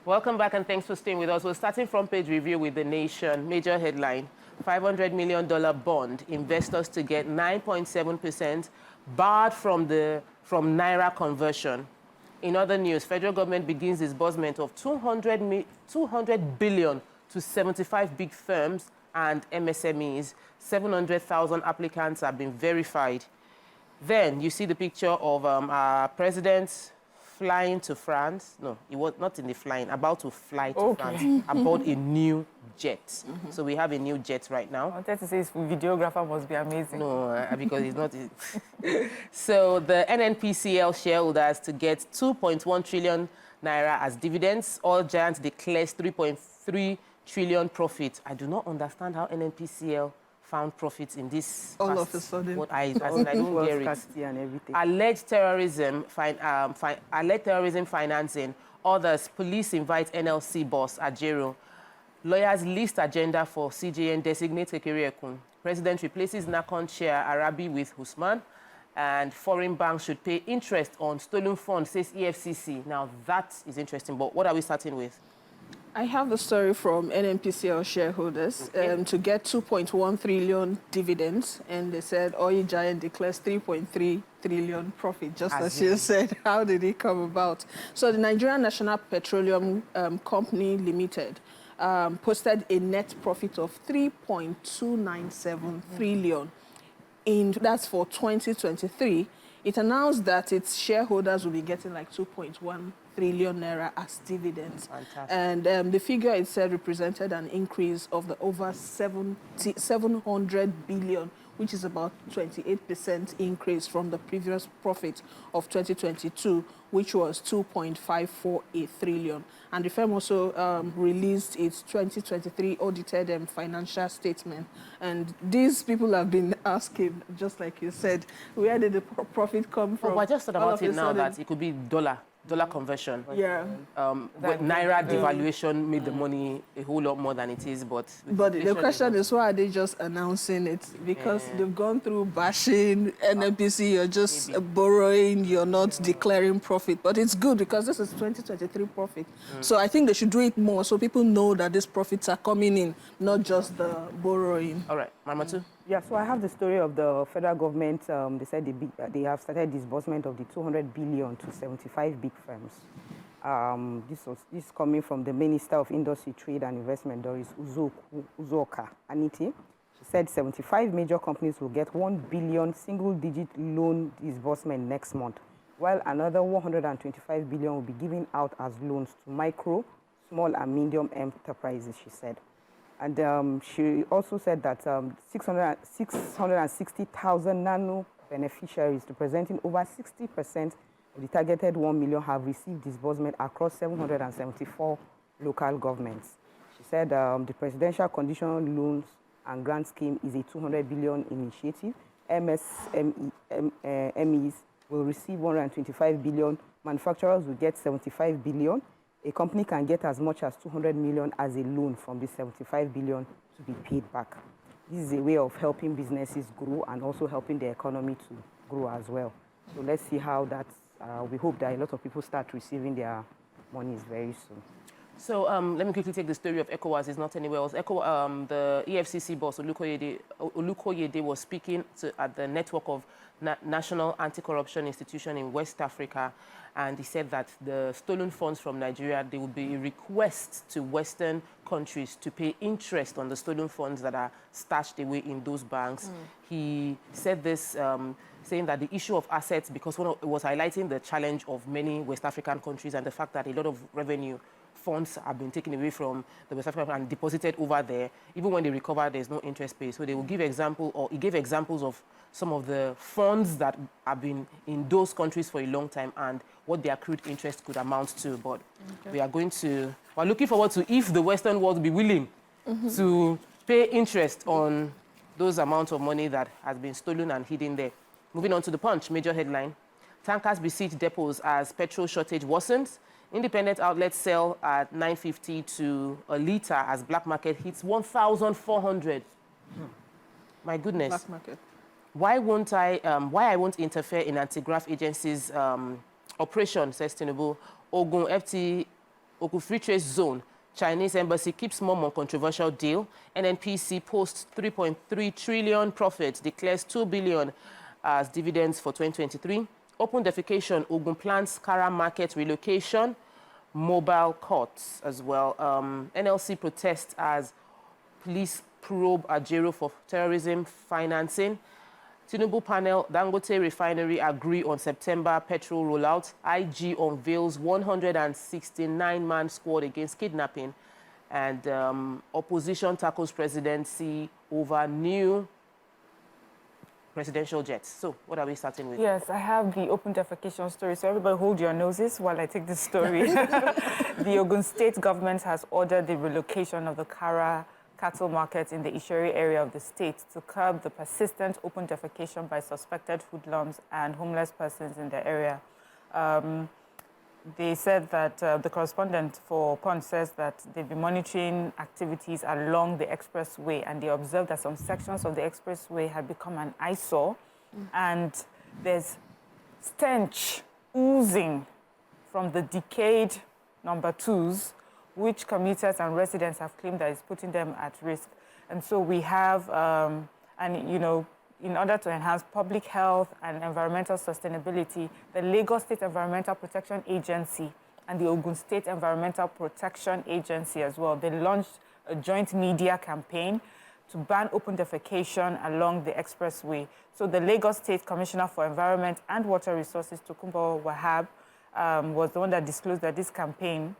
Welcome back and thanks for staying with us. We're starting front page review with The Nation. Major headline, $500 million bond. Investors to get 9.7% barred from Naira conversion. In other news, federal government begins disbursement of 200 billion to 75 big firms and MSMEs. 700,000 applicants have been verified. Then you see the picture of our president flying to France. No, he was not in the flying, about to fly to France, aboard a new jet. So we have a new jet right now. I wanted to say his videographer must be amazing. No, because he's not. So the NNPCL shareholders to get 2.1 trillion naira as dividends. Oil giant declares 3.3 trillion profit. I do not understand how NNPCL found profits in this. All of a sudden. What I don't get it. And everything. Alleged terrorism financing. Others, police invite NLC boss Ajero. Lawyers list agenda for CJN designate Kekere-Ekun. President replaces NAHCON chair Arabi with Usman. And foreign banks should pay interest on stolen funds, says EFCC. Now that is interesting, but what are we starting with? I have the story from NNPCL shareholders to get 2.1 trillion dividends, and they said oil giant declares 3.3 trillion profit, just as you said. How did it come about? So the Nigerian National Petroleum Company Limited posted a net profit of 3.297 trillion. That's for 2023. It announced that its shareholders will be getting like 2.1 trillion naira as dividends. Fantastic. And the figure itself represented an increase of the over 700 billion, which is about 28% increase from the previous profit of 2022, which was 2.548 trillion. And the firm also released its 2023 audited financial statement. And these people have been asking, just like you said, where did the profit come from? I just thought about it now that it could be dollar conversion. Yeah. But Naira devaluation made the money a whole lot more than it is, but the question is, why are they just announcing it? Because they've gone through bashing NNPC, you're just borrowing, you're not declaring profit. But it's good because this is 2023 profit. So I think they should do it more so people know that these profits are coming in, not just the borrowing. All right, Mamatu? Yeah, so I have the story of the federal government. They said they have started disbursement of the 200 billion to 75 big firms. This is coming from the Minister of Industry, Trade and Investment, Doris Uzoka Aniti. She said 75 major companies will get 1 billion single-digit loan disbursement next month, while another 125 billion will be given out as loans to micro, small and medium enterprises, she said. And she also said that 660,000 nano beneficiaries, representing over 60% of the targeted 1 million, have received disbursement across 774 local governments. She said the Presidential Conditional Loans and Grant Scheme is a 200 billion initiative. MSMEs will receive 125 billion. Manufacturers will get 75 billion. A company can get as much as 200 million as a loan from the 75 billion to be paid back. This is a way of helping businesses grow and also helping the economy to grow as well. So let's see how that's, we hope that a lot of people start receiving their monies very soon. So let me quickly take the story of ECOWAS. It's not anywhere else. The EFCC boss, Olukoyede, was speaking at the network of National Anti-Corruption Institution in West Africa, and he said that the stolen funds from Nigeria, there will be a request to Western countries to pay interest on the stolen funds that are stashed away in those banks. He said this, saying that the issue of assets, because it was highlighting the challenge of many West African countries and the fact that a lot of revenue funds have been taken away from the West African and deposited over there. Even when they recover, there's no interest paid. So they will give example, or he gave examples of some of the funds that have been in those countries for a long time and what the accrued interest could amount to. But we're looking forward to if the Western world will be willing to pay interest on those amounts of money that has been stolen and hidden there. Moving on to the Punch, major headline. Tankers besiege depots as petrol shortage worsens. Independent outlets sell at 950 to a litre as black market hits 1,400. My goodness. Black market. Why I won't interfere in anti-graft agencies' operation, says Tinubu. Ogun FT Oku Free Trade Zone. Chinese embassy keeps mum on controversial deal. NNPC posts 3.3 trillion profit, declares 2 billion as dividends for 2023. Open defecation, Ogun plans Kara market relocation, mobile courts as well. NLC protests as police probe Ajero for terrorism financing. Tinubu panel, Dangote refinery agree on September petrol rollout. IG unveils 169-man squad against kidnapping. And opposition tackles presidency over new presidential jets. So what are we starting with? Yes, I have the open defecation story. So everybody hold your noses while I take this story. The Ogun State government has ordered the relocation of the Kara cattle market in the Isheri area of the state to curb the persistent open defecation by suspected hoodlums and homeless persons in the area. They said that the correspondent for Punch says that they've been monitoring activities along the expressway, and they observed that some sections of the expressway had become an eyesore, and there's stench oozing from the decayed number 2s, which commuters and residents have claimed that is putting them at risk. And so we have, in order to enhance public health and environmental sustainability, the Lagos State Environmental Protection Agency and the Ogun State Environmental Protection Agency as well, they launched a joint media campaign to ban open defecation along the expressway. So the Lagos State Commissioner for Environment and Water Resources, Tokunbo Wahab, was the one that disclosed that this campaign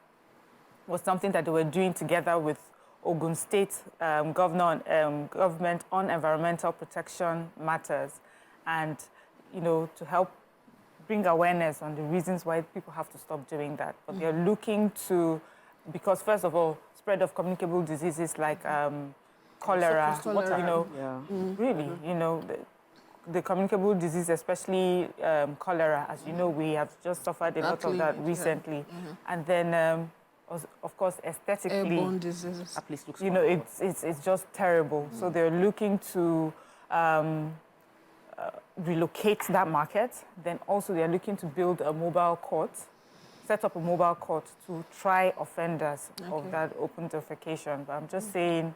was something that they were doing together with Ogun State government on environmental protection matters, and to help bring awareness on the reasons why people have to stop doing that. But they're looking to, because first of all, spread of communicable diseases like cholera, really, the communicable disease, especially cholera, as you know, we have just suffered a lot of that recently, and then. Of course, aesthetically, airborne diseases. It's just terrible. So they're looking to relocate that market. Then also they're looking to build a mobile court, set up a mobile court to try offenders of that open defecation. But I'm just saying,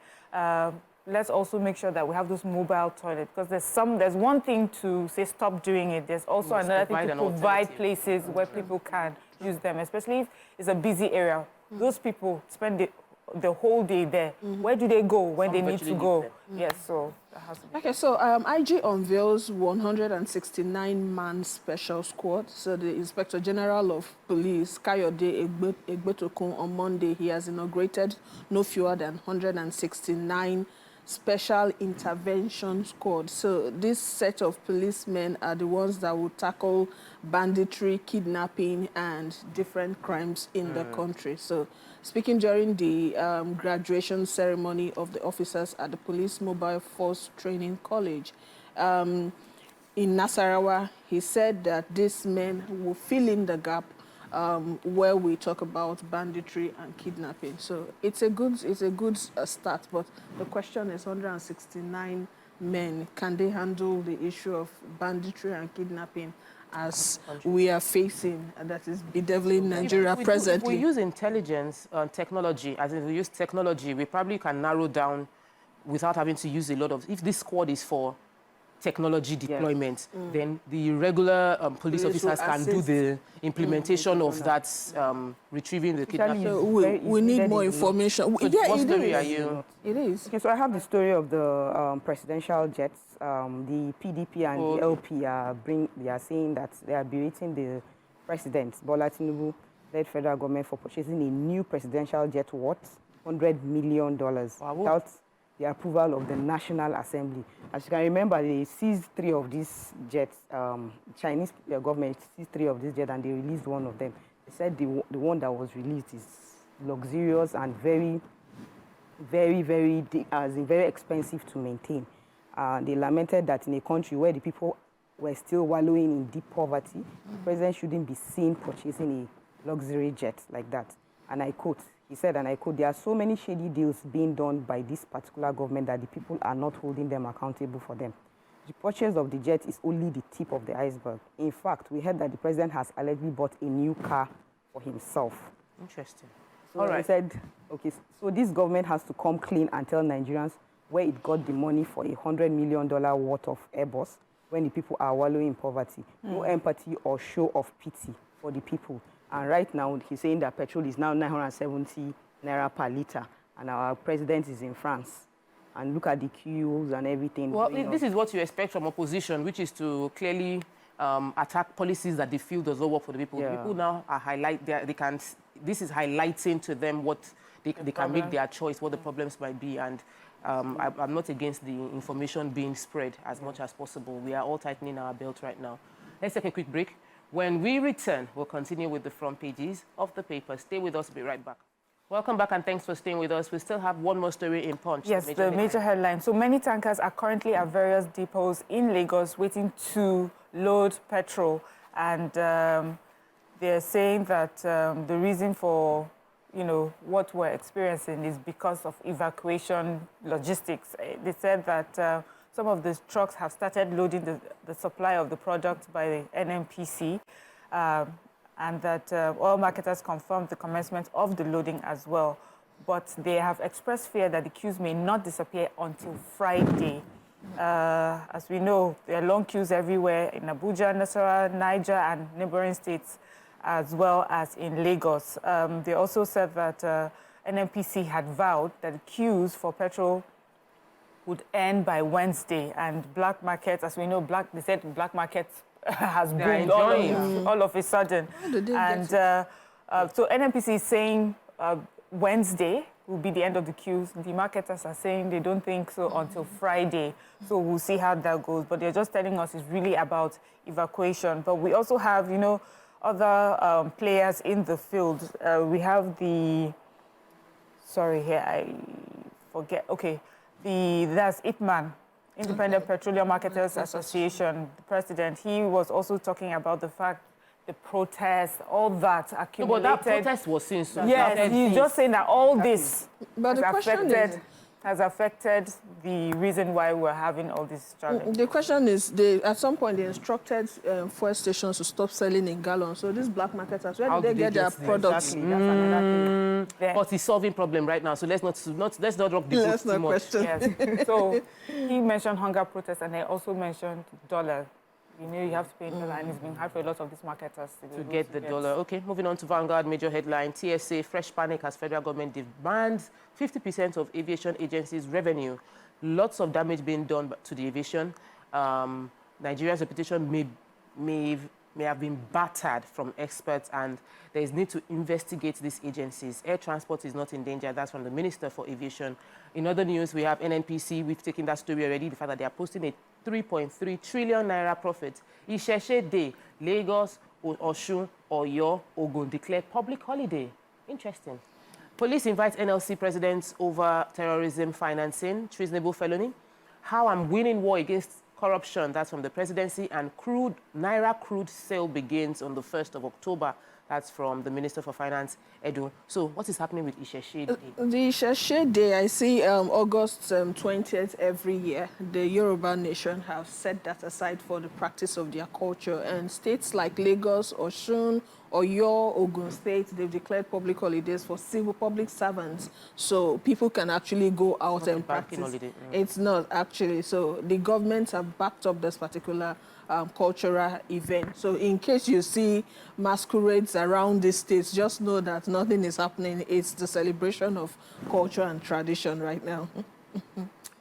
let's also make sure that we have those mobile toilets, because there's one thing to say stop doing it. There's also another thing to provide places where people can use them, especially if it's a busy area. Those people spend the whole day there. Where do they go when they need to go? Yes, so that has to be. Okay, so IG unveils 169-man special squad. So the Inspector General of Police, Kayode Egbetokun, on Monday, he has inaugurated no fewer than 169 special intervention squad. So this set of policemen are the ones that will tackle banditry, kidnapping, and different crimes in the country. So speaking during the graduation ceremony of the officers at the Police Mobile Force Training College in Nasarawa, he said that these men will fill in the gap where we talk about banditry and kidnapping. So it's a good start, but the question is 169 men, can they handle the issue of banditry and kidnapping as we are facing, and that is bedeviling Nigeria presently? If we use intelligence and technology, as if we use technology, we probably can narrow down without having to use a lot of, if this squad is for technology deployment, then the regular police officers can do the implementation of that, retrieving the kidnapping. So we need more information. So what story are you? It is. Okay, so I have the story of the presidential jets. The PDP and the LP they are saying that they are berating the president, Bola Tinubu, led federal government, for purchasing a new presidential jet worth $100 million without the approval of the National Assembly. As you can remember, they seized 3 of these jets. Chinese government seized 3 of these jets, and they released one of them. They said the one that was released is luxurious and very, very, very expensive to maintain. They lamented that in a country where the people were still wallowing in deep poverty, the president shouldn't be seen purchasing a luxury jet like that. And I quote, he said, and I quote, "There are so many shady deals being done by this particular government that the people are not holding them accountable for them. The purchase of the jet is only the tip of the iceberg. In fact, we heard that the president has allegedly bought a new car for himself." Interesting. So All right. I said, okay, so this government has to come clean and tell Nigerians where it got the money for $100 million worth of Airbus when the people are wallowing in poverty. No empathy or show of pity for the people. And right now, he's saying that petrol is now 970 naira per litre, and our president is in France. And look at the queues and everything. Well, this is what you expect from opposition, which is to clearly attack policies that they feel does not work for the people. Yeah. The people now are this is highlighting to them what they can make their choice, what the problems might be. And I'm not against the information being spread as much as possible. We are all tightening our belt right now. Let's take a quick break. When we return, we'll continue with the front pages of the paper. Stay with us. We'll be right back. Welcome back, and thanks for staying with us. We still have one more story in Punch. Yes, the major headline. So many tankers are currently at various depots in Lagos waiting to load petrol. And they're saying that the reason for, what we're experiencing is because of evacuation logistics. They said that some of these trucks have started loading the supply of the product by the NNPC. And that oil marketers confirmed the commencement of the loading as well. But they have expressed fear that the queues may not disappear until Friday. As we know, there are long queues everywhere in Abuja, Nasarawa, Niger, and neighboring states, as well as in Lagos. They also said that NNPC had vowed that the queues for petrol would end by Wednesday, and black markets, as we know, they said black markets has boomed all of a sudden. And so NNPC is saying Wednesday will be the end of the queues. The marketers are saying they don't think so until Friday. So we'll see how that goes. But they're just telling us it's really about evacuation. But we also have, other players in the field. We have that's Ipman, Independent Petroleum Marketers Association, the president. He was also talking about the fact the protests, all that accumulated. No, but that protest was since. Yes, he's just saying that all this has affected the reason why we're having all this challenges. The question is, at some point they instructed fuel stations to stop selling in gallons. So these black marketers, where did they get their products? Exactly. That's another thing. But he's solving problem right now, so let's not rock the boat too much. Yes. So he mentioned hunger protests, and they also mentioned dollar. You have to pay in dollar, and it's been hard for a lot of these marketers to get the dollar. Okay, moving on to Vanguard, major headline. TSA, fresh panic as federal government demands 50% of aviation agencies' revenue. Lots of damage being done to the aviation. Nigeria's reputation may have been battered from experts, and there is need to investigate these agencies. Air transport is not in danger. That's from the Minister for Aviation. In other news, we have NNPC. We've taken that story already, the fact that they are posting a 3.3 trillion naira profit. Isheshe Day, Lagos, Osun, Oyo, Ogun declare public holiday. Interesting. Police invites NLC presidents over terrorism financing, treasonable felony. How I'm winning war against corruption. That's from the presidency. And Naira crude sale begins on the 1st of October. That's from the Minister for Finance, Edu. So what is happening with Isheshe Day? The Isheshe Day, I see August 20th every year. The Yoruba nation have set that aside for the practice of their culture. And states like Lagos, Osun, Oyo, Ogun State, they've declared public holidays for civil public servants. So people can actually go out and practice. Holiday. It's not actually. So the governments have backed up this particular cultural event. So in case you see masquerades around the states, just know that nothing is happening. It's the celebration of culture and tradition right now.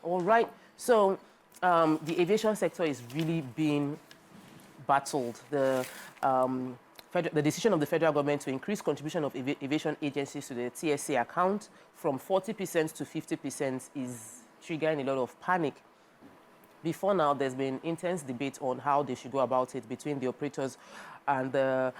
All right. So the aviation sector is really being battled. The decision of the federal government to increase contribution of aviation agencies to the TSA account from 40% to 50% is triggering a lot of panic. Before now, there's been intense debate on how they should go about it between the operators and the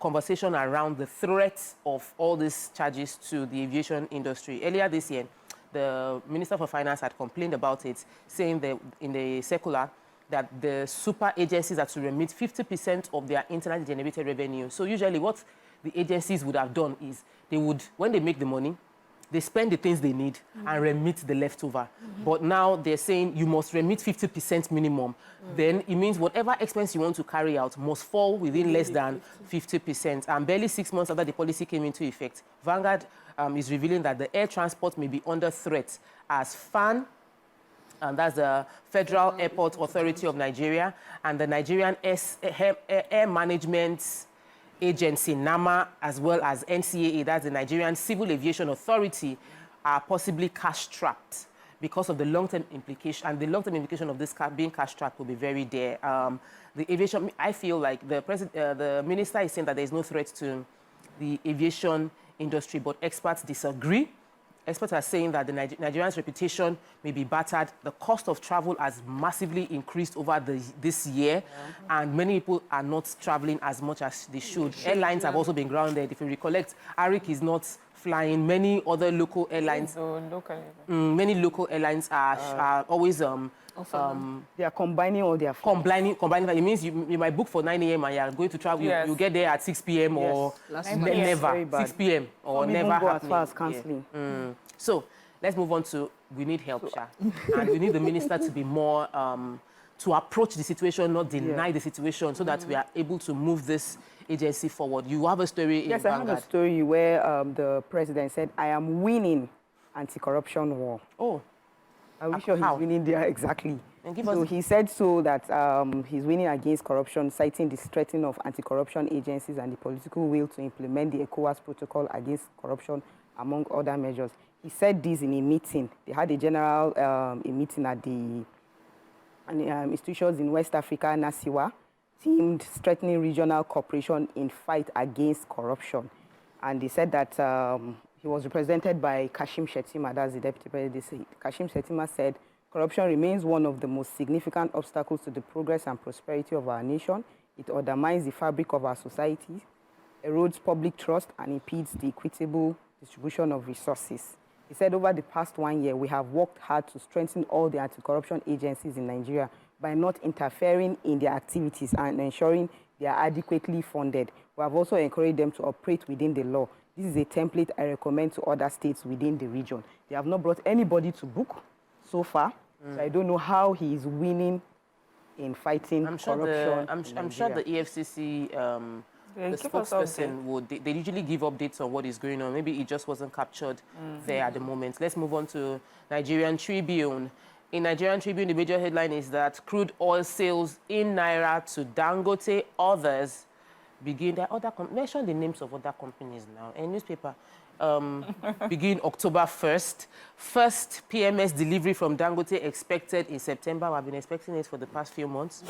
conversation around the threat of all these charges to the aviation industry. Earlier this year, the Minister for Finance had complained about it, saying that in the circular that the super agencies are to remit 50% of their internally generated revenue. So usually what the agencies would have done is they would, when they make the money, they spend the things they need and remit the leftover. But now they're saying you must remit 50% minimum. Then it means whatever expense you want to carry out must fall within less than 50%. And barely 6 months after the policy came into effect, Vanguard is revealing that the air transport may be under threat as FAN, and that's the Federal Airport Authority of Nigeria, and the Nigerian Air Management Agency, NAMA, as well as NCAA, that's the Nigerian Civil Aviation Authority, are possibly cash-strapped because of the long-term implication, and the long-term implication of this being cash-strapped will be very there. The aviation, I feel like the minister is saying that there is no threat to the aviation industry, but experts disagree. Experts are saying that the Nigerian's reputation may be battered. The cost of travel has massively increased over this year, and many people are not traveling as much as they should. Airlines have also been grounded. If you recollect, Arik is not flying. Many other local airlines, many local airlines are always they are combining all their flights. Combining that. It means you might book for 9 a.m. and you are going to travel. You get there at 6 p.m. or never 6 p.m. or never go happening. as far as cancelling. So let's move on to we need help, Sha. And we need the minister to be more to approach the situation, not deny the situation, so that we are able to move this agency forward. You have a story in Yes, Vanguard. I have a story where the president said, "I am winning anti-corruption war." Oh. Are we sure he's winning there exactly? So he said that he's winning against corruption, citing the strengthening of anti-corruption agencies and the political will to implement the ECOWAS protocol against corruption, among other measures. He said this in a meeting. They had a general a meeting at the institutions in West Africa, Nasarawa, themed strengthening regional cooperation in fight against corruption. And they said that he was represented by Kashim Shettima, that's the deputy president. Kashim Shettima said, corruption remains one of the most significant obstacles to the progress and prosperity of our nation. It undermines the fabric of our society, erodes public trust, and impedes the equitable distribution of resources. He said, over the past 1 year, we have worked hard to strengthen all the anti-corruption agencies in Nigeria by not interfering in their activities and ensuring they are adequately funded. We have also encouraged them to operate within the law. This is a template I recommend to other states within the region. They have not brought anybody to book so far, so I don't know how he is winning in fighting corruption. I'm sure the EFCC, the spokesperson would. They usually give updates on what is going on. Maybe it just wasn't captured there at the moment. Let's move on to Nigerian Tribune. In Nigerian Tribune, the major headline is that crude oil sales in Naira to Dangote, others begin. There are other mention the names of other companies now. A newspaper begin October 1st. First PMS delivery from Dangote expected in September. I've been expecting it for the past few months.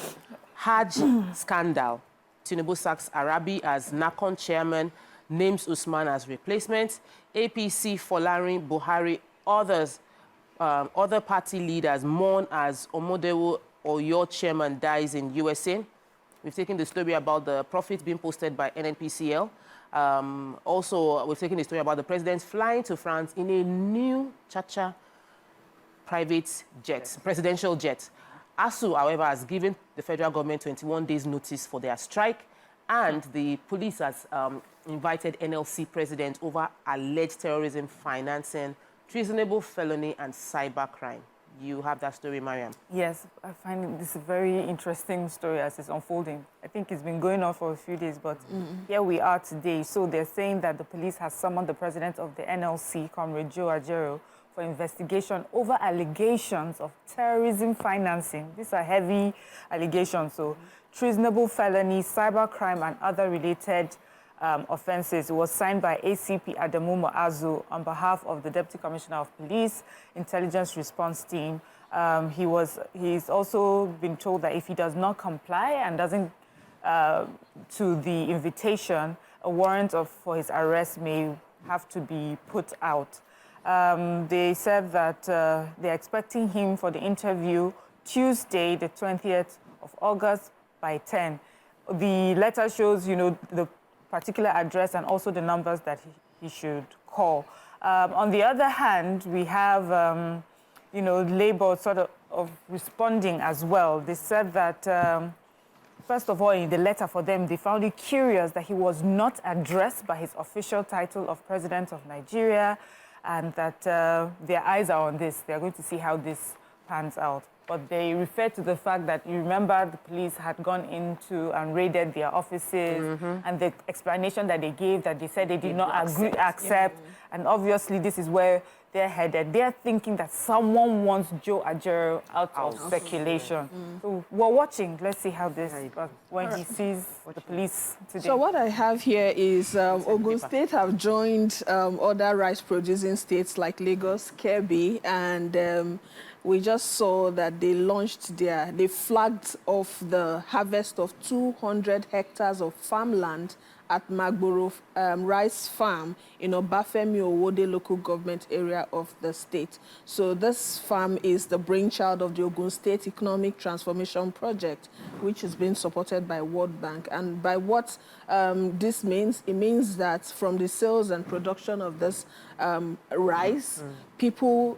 Hajj scandal. Tinubu sacks Arabi as NAHCON chairman, names Usman as replacement. APC Folarin Buhari, others, other party leaders mourn as Omodewo Oyo chairman dies in USA. We've taken the story about the profits being posted by NNPCL. Also, we've taken the story about the president flying to France in a new Chacha private jet, presidential jet. ASUU, however, has given the federal government 21 days notice for their strike, and the police has invited NLC president over alleged terrorism, financing, treasonable felony, and cybercrime. You have that story, Mariam. Yes, I find this a very interesting story as it's unfolding. I think it's been going on for a few days, but here we are today. So they're saying that the police has summoned the president of the NLC, Comrade Joe Ajero, for investigation over allegations of terrorism financing. These are heavy allegations, so treasonable felony, cybercrime, and other related offenses. It was signed by ACP Adamu Muazu on behalf of the Deputy Commissioner of Police, Intelligence Response Team. He's also been told that if he does not comply and doesn't to the invitation, a warrant for his arrest may have to be put out. They said that they're expecting him for the interview Tuesday, the 20th of August by 10. The letter shows, the particular address and also the numbers that he should call. On the other hand, we have, Labour sort of responding as well. They said that, first of all, in the letter for them, they found it curious that he was not addressed by his official title of President of Nigeria. and that their eyes are on this. They're going to see how this pans out. But they referred to the fact that, you remember, the police had gone into and raided their offices, and the explanation that they gave, that they said they did not accept. And obviously, this is where they're headed. They're thinking that someone wants Joe Ajero out of circulation. So we're watching. Let's see how this, when he sees the police today. So what I have here is Ogun State have joined other rice-producing states like Lagos, Kebbi, and we just saw that they they flagged off the harvest of 200 hectares of farmland at Magboro Rice Farm in Obafemi Owode local government area of the state. So this farm is the brainchild of the Ogun State Economic Transformation Project, which is being supported by World Bank. And by what this means, it means that from the sales and production of this rice, people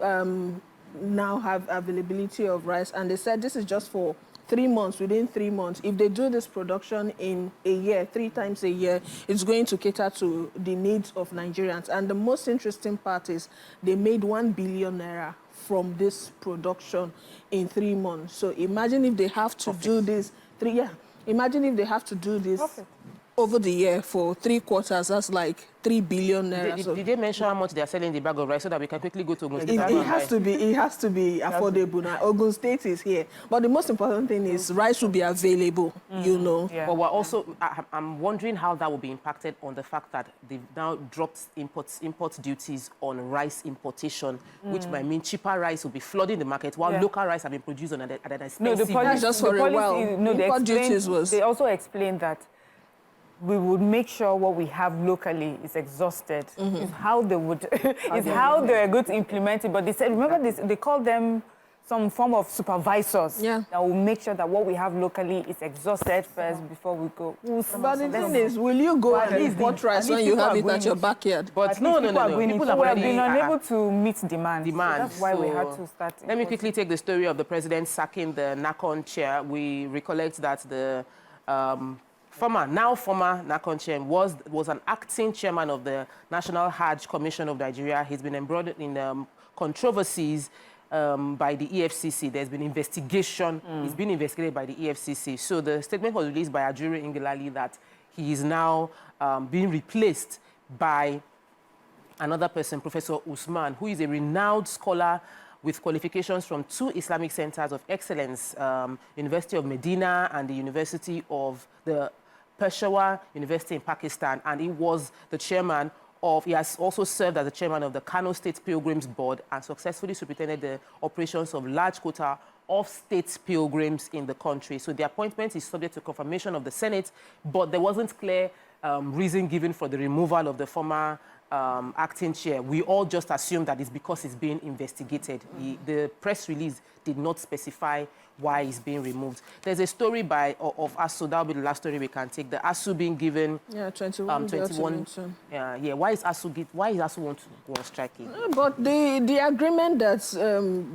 now have availability of rice, and they said this is just for 3 months. Within 3 months, if they do this production in a year, 3 times a year, it's going to cater to the needs of Nigerians. And the most interesting part is they made 1 billion naira from this production in 3 months. So imagine if they have to do this imagine if they have to do this over the year for 3 quarters. That's like 3 billion naira. Did they mention how much they are selling the bag of rice so that we can quickly go to Ogun State? It has to be affordable. Now, Ogun State is here. But the most important thing is rice will be available, you know. Yeah. But we're also, I'm wondering how that will be impacted on the fact that they've now dropped import duties on rice importation, which might mean cheaper rice will be flooding the market, while local rice have been produced at an expensive. No, the policy, just for a while. They also explained that we would make sure what we have locally is exhausted. Is how they would, how they're going to implement it. But they said, remember this, they call them some form of supervisors that will make sure that what we have locally is exhausted first before we go. But the thing is, will you go and import rice when you have it at your backyard? But no. People have been unable to meet demand. That's why we had to start. Let me quickly take the story of the president sacking the NAHCON chair. We recollect that the former NAHCON chair was an acting chairman of the National Hajj Commission of Nigeria. He's been embroiled in controversies by the EFCC. There's been investigation. He's been investigated by the EFCC. So the statement was released by Ajuri Ingilali that he is now being replaced by another person, Professor Usman, who is a renowned scholar with qualifications from 2 Islamic centers of excellence, University of Medina and the University of the Peshawar University in Pakistan. And he was the chairman he has also served as the chairman of the Kano State Pilgrims Board and successfully superintended the operations of large quota of state pilgrims in the country. So the appointment is subject to confirmation of the Senate, but there wasn't clear reason given for the removal of the former acting chair. We all just assume that it's because it's being investigated. The press release did not specify why it's being removed. There's a story of ASUU. That'll be the last story we can take. The ASUU being given 21. Why is ASUU want to go on striking? But the agreement that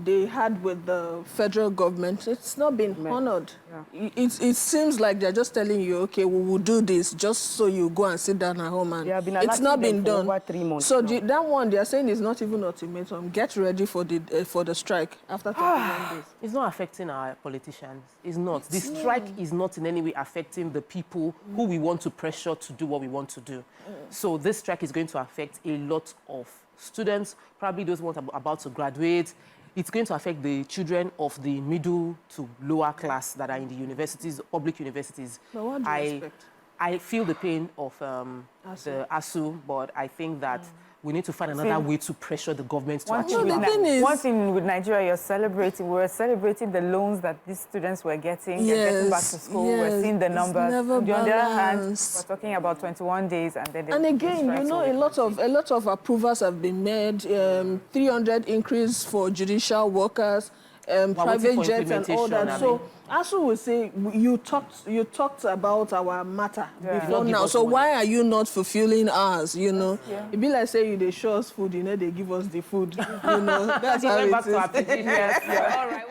they had with the federal government, it's not been honored. It seems like they're just telling you, okay, we will do this just so you go and sit down at home, and it's not been done. Over 3 months so that one they're saying is not even ultimatum. Get ready for the strike after 21 days. It's not affecting our politicians. It's not. The strike is not in any way affecting the people who we want to pressure to do what we want to do. So this strike is going to affect a lot of students, probably those who are about to graduate. It's going to affect the children of the middle to lower class that are in the universities, public universities. But what do you expect? I feel the pain of the ASUU, but I think that we need to find another way to pressure the government to achieve it. One thing with Nigeria, we're celebrating the loans that these students were getting, getting back to school. We're seeing the numbers. On the other hand, we're talking about 21 days, and then. And again, you know, a lot of approvals have been made. 300 increase for judicial workers, private jets, and all that. So. ASUU will say, you talked about our matter before now, so why are you not fulfilling ours, you know? It'd be like saying they show us food, you know, they give us the food, you know? That's how it is. All right.